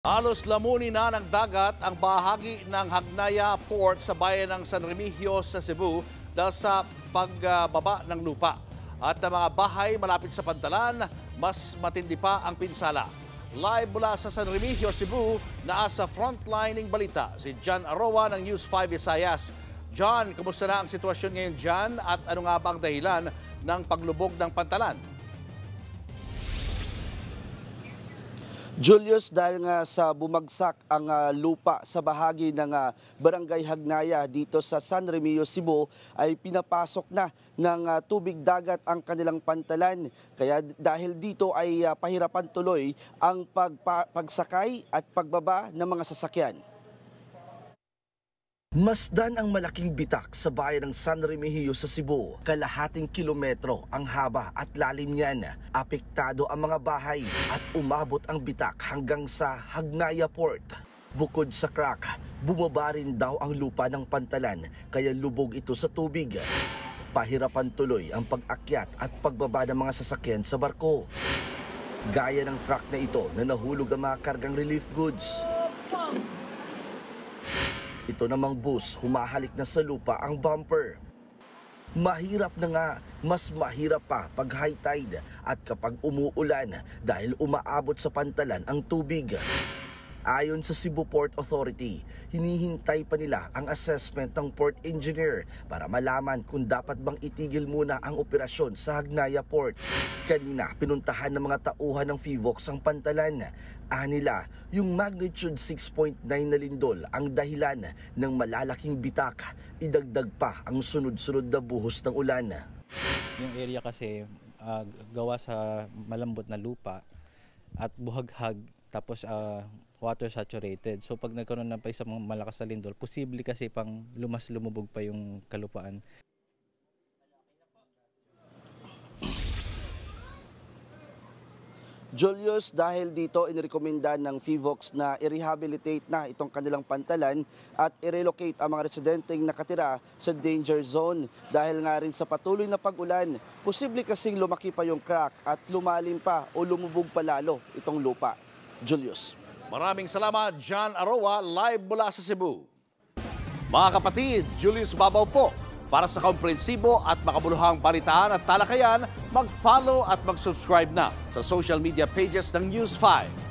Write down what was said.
Halos lamunin na ng dagat ang bahagi ng Hagnaya Port sa bayan ng San Remigio sa Cebu dahil sa pagbaba ng lupa. At ang mga bahay malapit sa pantalan, mas matindi pa ang pinsala. Live mula sa San Remigio, Cebu, naasa frontlining balita si John Aroa ng News 5 Visayas. John, kumusta na ang sitwasyon ngayon dyan at ano nga ba ang dahilan ng paglubog ng pantalan? Julius, dahil nga sa bumagsak ang lupa sa bahagi ng Barangay Hagnaya dito sa San Remigio, Cebu, ay pinapasok na ng tubig dagat ang kanilang pantalan. Kaya dahil dito ay pahirapan tuloy ang pagsakay at pagbaba ng mga sasakyan. Masdan ang malaking bitak sa bayan ng San Remigio sa Cebu. Kalahating kilometro ang haba at lalim niyan. Apektado ang mga bahay at umabot ang bitak hanggang sa Hagnaya Port. Bukod sa crack, bumaba rin daw ang lupa ng pantalan kaya lubog ito sa tubig. Pahirapan tuloy ang pag-akyat at pagbaba ng mga sasakyan sa barko. Gaya ng truck na ito na nahulog ang mga kargang relief goods. Ito namang bus, humahalik na sa lupa ang bumper. Mahirap na nga, mas mahirap pa pag high tide at kapag umuulan dahil umaabot sa pantalan ang tubig. Ayon sa Cebu Port Authority, hinihintay pa nila ang assessment ng port engineer para malaman kung dapat bang itigil muna ang operasyon sa Hagnaya Port. Kanina, pinuntahan ng mga tauhan ng FIVOX ang pantalan. Anila, yung magnitude 6.9 na lindol ang dahilan ng malalaking bitak. Idagdag pa ang sunod-sunod na buhos ng ulan. Yung area kasi gawa sa malambot na lupa at buhaghag tapos water saturated. So pag nagkaroon ng pa isang malakas na lindol, posible kasi pang lumubog pa yung kalupaan. Julius, dahil dito inirekomenda ng FIVOX na i-rehabilitate na itong kanilang pantalan at i-relocate ang mga residenteng nakatira sa danger zone. Dahil nga rin sa patuloy na pag-ulan, posible kasing lumaki pa yung crack at lumalim pa o lumubog pa lalo itong lupa. Julius. Maraming salamat, John Aroa, live mula sa Cebu. Mga kapatid, Julius Babaw po. Para sa komprehensibo at makabuluhang balitaan at talakayan, mag-follow at mag-subscribe na sa social media pages ng News 5.